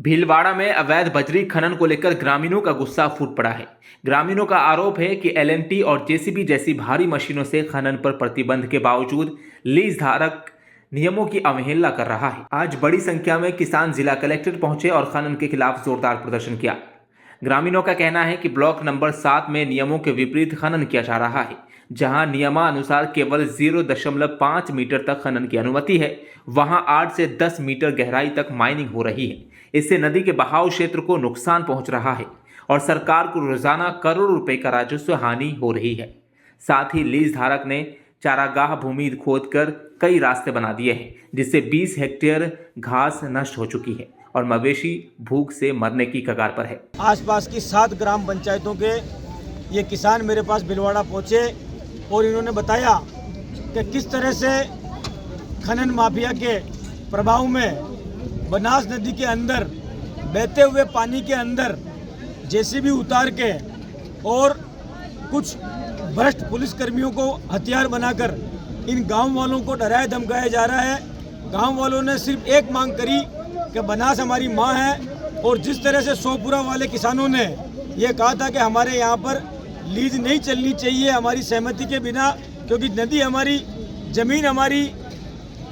भीलवाड़ा में अवैध बजरी खनन को लेकर ग्रामीणों का गुस्सा फूट पड़ा है। ग्रामीणों का आरोप है कि एलएनटी और जेसीबी जैसी भारी मशीनों से खनन पर प्रतिबंध के बावजूद लीज धारक नियमों की अवहेलना कर रहा है। आज बड़ी संख्या में किसान जिला कलेक्टर पहुंचे और खनन के खिलाफ जोरदार प्रदर्शन किया। ग्रामीणों का कहना है कि ब्लॉक नंबर 7 में नियमों के विपरीत खनन किया जा रहा है। जहां नियमानुसार केवल 0.5 मीटर तक खनन की अनुमति है, वहां 8 से 10 मीटर गहराई तक माइनिंग हो रही है। इससे नदी के बहाव क्षेत्र को नुकसान पहुंच रहा है और सरकार को रोजाना करोड़ों रुपए का राजस्व हानि हो रही है। साथ ही लीज धारक ने चारागाह भूमि खोदकर कई रास्ते बना दिए हैं, जिससे 20 हेक्टेयर घास नष्ट हो चुकी है और मवेशी भूख से मरने की कगार पर है। आसपास की 7 ग्राम पंचायतों के ये किसान मेरे पास भीलवाड़ा पहुंचे और इन्होंने बताया कि किस तरह से खनन माफिया के प्रभाव में बनास नदी के अंदर बहते हुए पानी के अंदर जेसीबी उतार के और कुछ भ्रष्ट पुलिसकर्मियों को हथियार बनाकर इन गांव वालों को डराया धमकाया जा रहा है। गांव वालों ने सिर्फ एक मांग करी कि बनास हमारी माँ है, और जिस तरह से सोपुरा वाले किसानों ने ये कहा था कि हमारे यहाँ पर लीज नहीं चलनी चाहिए हमारी सहमति के बिना, क्योंकि नदी हमारी, ज़मीन हमारी,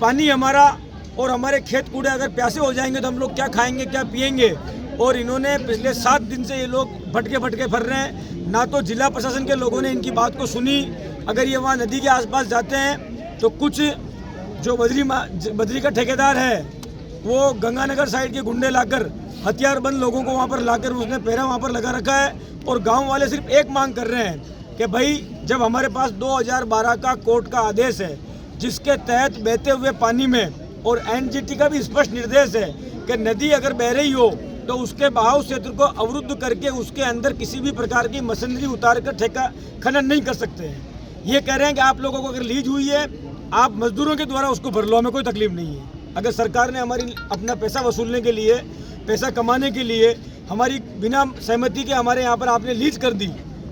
पानी हमारा, और हमारे खेत कूड़े अगर प्यासे हो जाएंगे तो हम लोग क्या खाएंगे, क्या पिएंगे। और इन्होंने पिछले 7 दिन से ये लोग भटके फिर रहे हैं। ना तो जिला प्रशासन के लोगों ने इनकी बात को सुनी। अगर ये वहाँ नदी के आसपास जाते हैं तो कुछ जो बजरी का ठेकेदार है वो गंगानगर साइड के गुंडे लाकर हथियारबंद लोगों को वहाँ पर लाकर उसने पहरा वहाँ पर लगा रखा है। और गाँव वाले सिर्फ एक मांग कर रहे हैं कि भाई, जब हमारे पास 2012 का कोर्ट का आदेश है जिसके तहत बहते हुए पानी में, और एनजीटी का भी स्पष्ट निर्देश है कि नदी अगर बह रही हो तो उसके बहाव क्षेत्र को अवरुद्ध करके उसके अंदर किसी भी प्रकार की मशीनरी उतार कर ठेका खनन नहीं कर सकते हैं। ये कह रहे हैं कि आप लोगों को अगर लीज हुई है, आप मजदूरों के द्वारा उसको भर लो, हमें कोई तकलीफ नहीं है। अगर सरकार ने हमारी अपना पैसा वसूलने के लिए, पैसा कमाने के लिए हमारी बिना सहमति के हमारे यहाँ पर आपने लीज कर दी,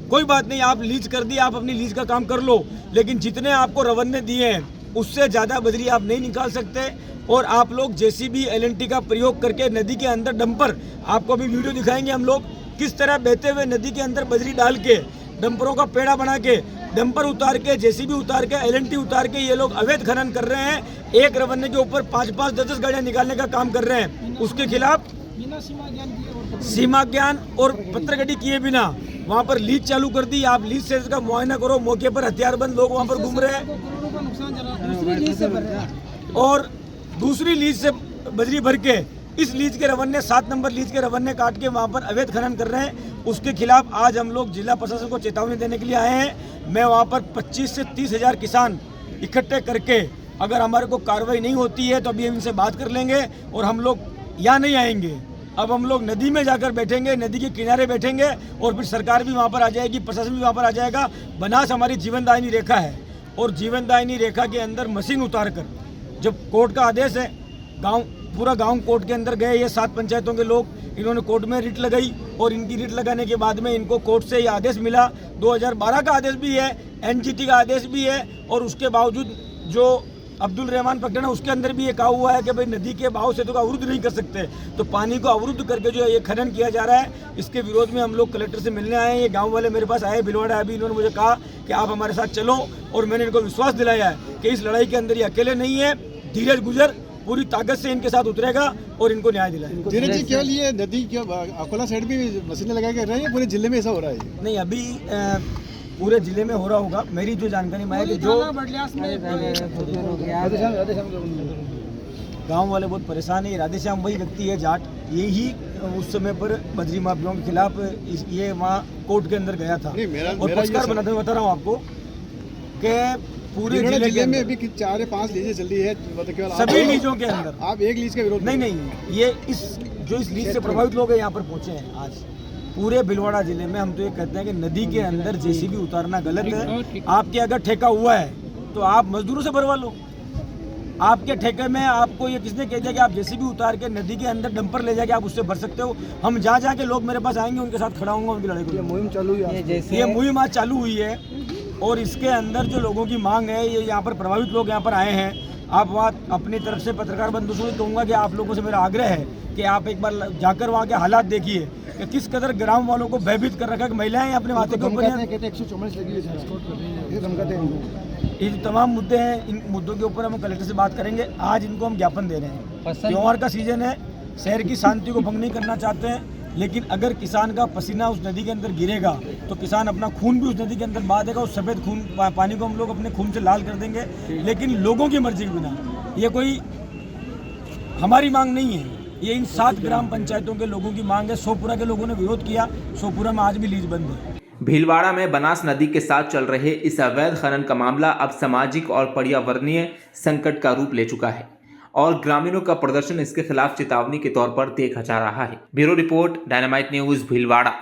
कोई बात नहीं, आप लीज कर दी, आप अपनी लीज का काम कर लो, लेकिन जितने आपको रवन्ने दिए हैं उससे ज़्यादा बजरी आप नहीं निकाल सकते। और आप लोग जेसीबी एलएनटी का प्रयोग करके नदी के अंदर डंपर, आपको अभी वीडियो दिखाएंगे हम लोग, किस तरह बहते हुए नदी के अंदर बजरी डाल के डंपरों का पेड़ा बना के, डंपर उतार के, जेसीबी उतार के, एलएनटी उतार के ये लोग अवैध खनन कर रहे हैं। एक रवन्ने के ऊपर 5-5, 10-10 गाड़ियाँ निकालने का काम कर रहे हैं। उसके खिलाफ सीमा ज्ञान और पत्रगटी किए बिना वहाँ पर लीज चालू कर दी। आप लीज से इसका मुआयना करो, मौके पर हथियारबंद लोग वहाँ पर घूम रहे हैं और दूसरी लीज से बजरी भर के इस लीज के रवन्ने, 7 नंबर लीज के रवन्ने काट के वहाँ पर अवैध खनन कर रहे हैं। उसके खिलाफ आज हम लोग जिला प्रशासन को चेतावनी देने के लिए आए हैं। मैं वहाँ पर 25 से 30 हज़ार किसान इकट्ठे करके, अगर हमारे को कार्रवाई नहीं होती है तो अभी हम इनसे बात कर लेंगे और हम लोग यहाँ नहीं आएंगे। अब हम लोग नदी में जाकर बैठेंगे, नदी के किनारे बैठेंगे और फिर सरकार भी वहाँ पर आ जाएगी, प्रशासन भी वहाँ पर आ जाएगा। बनास हमारी जीवनदायिनी रेखा है और जीवनदायिनी रेखा के अंदर मशीन उतार कर, जब कोर्ट का आदेश है, पूरा गांव कोर्ट के अंदर गए, ये 7 पंचायतों के लोग, इन्होंने कोर्ट में रिट लगाई और इनकी रिट लगाने के बाद में इनको कोर्ट से ये आदेश मिला। 2012 का आदेश भी है, एनजीटी का आदेश भी है, और उसके बावजूद जो अब्दुल रहमान प्रकरण है उसके अंदर भी ये कहा हुआ है कि भाई नदी के बहाव से तो अवरुद्ध नहीं कर सकते। तो पानी को अवरुद्ध करके जो ये खनन किया जा रहा है, इसके विरोध में हम लोग कलेक्टर से मिलने आए हैं। ये गांव वाले मेरे पास आए भीलवाड़ा, अभी इन्होंने मुझे कहा कि आप हमारे साथ चलो, और मैंने इनको विश्वास दिलाया है कि इस लड़ाई के अंदर ये अकेले नहीं है। धीरज गुजर पूरी ताकत से इनके साथ उतरेगा और इनको न्याय दिलाएगा। धीरज जी, केवल ये नदी अकोला साइड भी मशीनें लगा के रहे हैं, पूरे जिले में ऐसा हो रहा है? नहीं, अभी पूरे जिले में हो रहा होगा। मेरी जो जानकारी में है कि जो गांव वाले बहुत परेशान है। राधेश्याम वही व्यक्ति है जाट, यही उस समय पर बजरी माफियाओं के खिलाफ ये वहाँ कोर्ट के अंदर गया था और पक्षकार बनाते हुए बता रहा हूँ आपको कि पूरे जिले में अभी 4-5 लीजें चल रही है, सभी लीजों के अंदर। आप एक लीज का विरोध? नहीं, ये इस लीज से प्रभावित लोग यहाँ पर पहुँचे हैं। आज पूरे भीलवाड़ा जिले में हम तो ये कहते हैं कि नदी के अंदर जेसीबी उतारना गलत है। आपके अगर ठेका हुआ है तो आप मजदूरों से भरवा लो। आपके ठेके में आपको ये किसने कह दिया कि आप जेसीबी उतार के नदी के अंदर डंपर ले जाके आप उससे भर सकते हो? हम जहाँ के लोग मेरे पास आएंगे उनके साथ खड़ा होऊंगा, उनकी लड़ाई को। मुहिम चालू हुई है, ये मुहिम आज चालू हुई है और इसके अंदर जो लोगों की मांग है, ये यहाँ पर प्रभावित लोग यहाँ पर आए हैं। आप वहाँ अपनी तरफ से पत्रकार बंधुओं को कहूँगा कि आप लोगों से मेरा आग्रह है कि आप एक बार जाकर वहाँ के हालात देखिए कि किस कदर ग्राम वालों को भयभीत कर रखा है कि महिलाएं अपने माथे के ऊपर कहते 144 लगी हुई है, ये धमकाते हैं इनको। ये जो तमाम मुद्दे हैं, इन मुद्दों के ऊपर हम कलेक्टर से बात करेंगे। आज इनको हम ज्ञापन दे रहे हैं। त्योहार का सीजन है, शहर की शांति को भंग नहीं करना चाहते हैं, लेकिन अगर किसान का पसीना उस नदी के अंदर गिरेगा तो किसान अपना खून भी उस नदी के अंदर बहा देगा। उस सफ़ेद खून पानी को हम लोग अपने खून से लाल कर देंगे, लेकिन लोगों की मर्जी के बिना। ये कोई हमारी मांग नहीं है, ये इन 7 ग्राम पंचायतों के लोगों की मांग है। सोपुरा के लोगों ने विरोध किया, सोपुरा में आज भी लीज बंद है। भीलवाड़ा में बनास नदी के साथ चल रहे इस अवैध खनन का मामला अब सामाजिक और पर्यावरणीय संकट का रूप ले चुका है और ग्रामीणों का प्रदर्शन इसके खिलाफ चेतावनी के तौर पर देखा जा रहा है। Bureau report, dynamite news, Bhilwara.